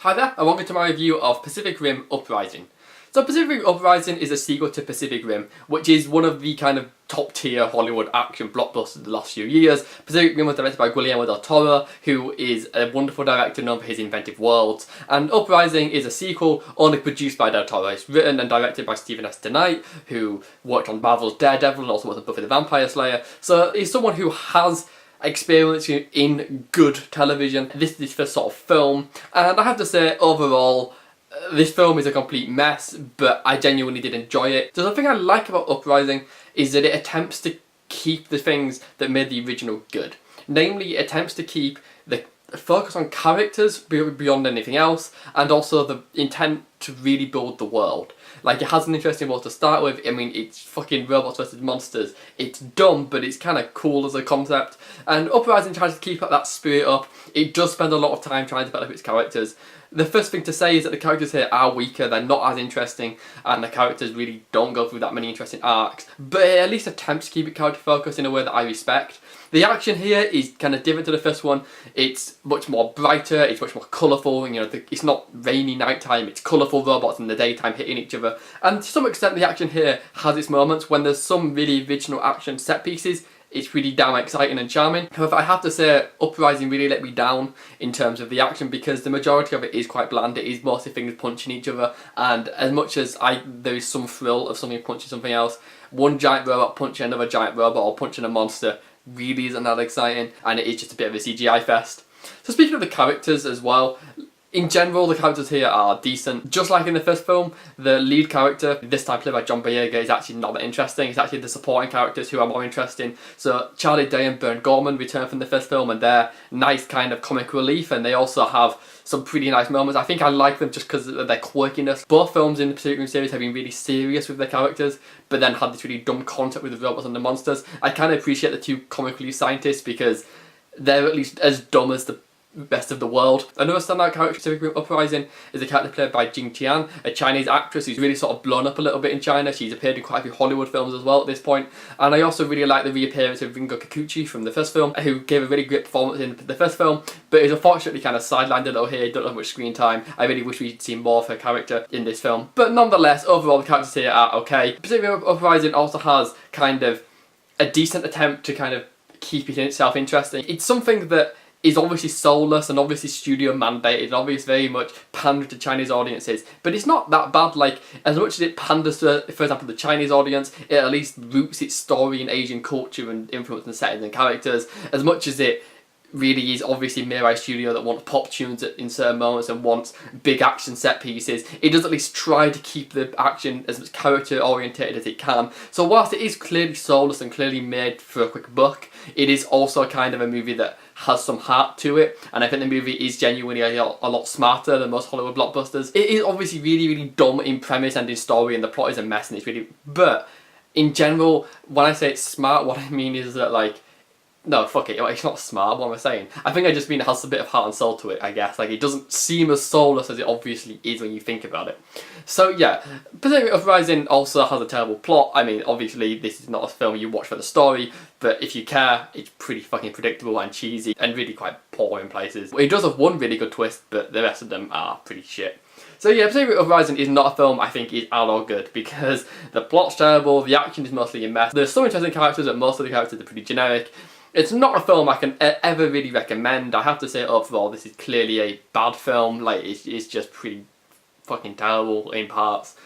Hi there, and welcome to my review of Pacific Rim Uprising. So Pacific Rim Uprising is a sequel to Pacific Rim, which is one of the kind of top tier Hollywood action blockbusters of the last few years. Pacific Rim was directed by Guillermo del Toro, who is a wonderful director known for his inventive worlds. And Uprising is a sequel only produced by del Toro. It's written and directed by Stephen S. DeKnight, who worked on Marvel's Daredevil and also worked on Buffy the Vampire Slayer. So he's someone who has experience in good television. This is his first sort of film, and I have to say, overall, this film is a complete mess, but I genuinely did enjoy it. So the thing I like about Uprising is that it attempts to keep the things that made the original good. Namely, it attempts to keep the focus on characters beyond anything else, and also the intent to really build the world. Like, it has an interesting world to start with. I mean, it's fucking robots versus monsters. It's dumb, but it's kind of cool as a concept. And Uprising tries to keep that spirit up. It does spend a lot of time trying to develop its characters. The first thing to say is that the characters here are weaker, they're not as interesting, and the characters really don't go through that many interesting arcs. But it at least attempts to keep it character focused in a way that I respect. The action here is kind of different to the first one. It's much more brighter, it's much more colourful, you know, it's not rainy nighttime, it's colourful robots in the daytime hitting each other. And to some extent the action here has its moments. When there's some really original action set pieces, it's really damn exciting and charming. However, I have to say, Uprising really let me down in terms of the action, because the majority of it is quite bland. It is mostly things punching each other, and as much as there is some thrill of something punching something else, one giant robot punching another giant robot or punching a monster really isn't that exciting, and it is just a bit of a CGI fest. So speaking of the characters as well, in general, the characters here are decent. Just like in the first film, the lead character, this time played by Jaeger, is actually not that interesting. It's actually the supporting characters who are more interesting. So Charlie Day and Burn Gorman return from the first film, and they're nice kind of comic relief, and they also have some pretty nice moments. I think I like them just because of their quirkiness. Both films in the Pacific Rim series have been really serious with their characters, but then had this really dumb concept with the robots and the monsters. I kind of appreciate the two comic relief scientists because they're at least as dumb as the rest of the world. Another standout character in Pacific Rim Uprising is a character played by Jing Tian, a Chinese actress who's really sort of blown up a little bit in China. She's appeared in quite a few Hollywood films as well at this point. And I also really like the reappearance of Ringo Kikuchi from the first film, who gave a really great performance in the first film, but is unfortunately kind of sidelined a little here, don't have much screen time. I really wish we'd seen more of her character in this film. But nonetheless, overall the characters here are okay. Pacific Rim Uprising also has kind of a decent attempt to kind of keep it in itself interesting. It's something that is obviously soulless and obviously studio mandated and obviously very much pandering to Chinese audiences, but it's not that bad. Like, as much as it panders to, for example, the Chinese audience, it at least roots its story in Asian culture and influence and settings and characters, as much as it really is obviously Mirai Studio that wants pop tunes in certain moments and wants big action set pieces. It does at least try to keep the action as much character orientated as it can. So whilst it is clearly soulless and clearly made for a quick buck, it is also kind of a movie that has some heart to it, and I think the movie is genuinely a lot smarter than most Hollywood blockbusters. It is obviously really dumb in premise and in story, and the plot is a mess, and it's really, but in general, when I say it's smart, what I mean is that, like, no, fuck it, it's not smart, what am I saying? I think I just mean it has a bit of heart and soul to it, I guess. Like, it doesn't seem as soulless as it obviously is when you think about it. So yeah, Pacific Rim Uprising also has a terrible plot. I mean, obviously this is not a film you watch for the story, but if you care, it's pretty fucking predictable and cheesy and really quite poor in places. It does have one really good twist, but the rest of them are pretty shit. So yeah, Pacific Rim Uprising is not a film I think is at all good, because the plot's terrible, the action is mostly a mess, there's some interesting characters, but most of the characters are pretty generic. It's not a film I can ever really recommend. I have to say, overall, this is clearly a bad film. Like, it's just pretty fucking terrible in parts.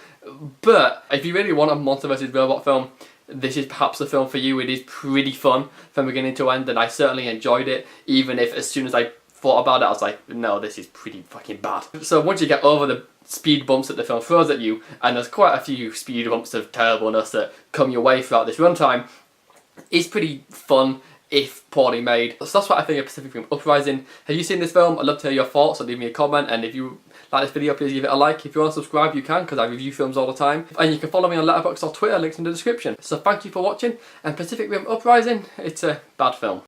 But if you really want a monster versus robot film, this is perhaps the film for you. It is pretty fun from beginning to end, and I certainly enjoyed it, even if as soon as I thought about it, I was like, no, this is pretty fucking bad. So once you get over the speed bumps that the film throws at you, and there's quite a few speed bumps of terribleness that come your way throughout this runtime, it's pretty fun if poorly made. So that's what I think of Pacific Rim Uprising. Have you seen this film? I'd love to hear your thoughts, so leave me a comment, and if you like this video, please give it a like. If you want to subscribe, you can, because I review films all the time. And you can follow me on Letterboxd or Twitter, links in the description. So thank you for watching, and Pacific Rim Uprising, it's a bad film.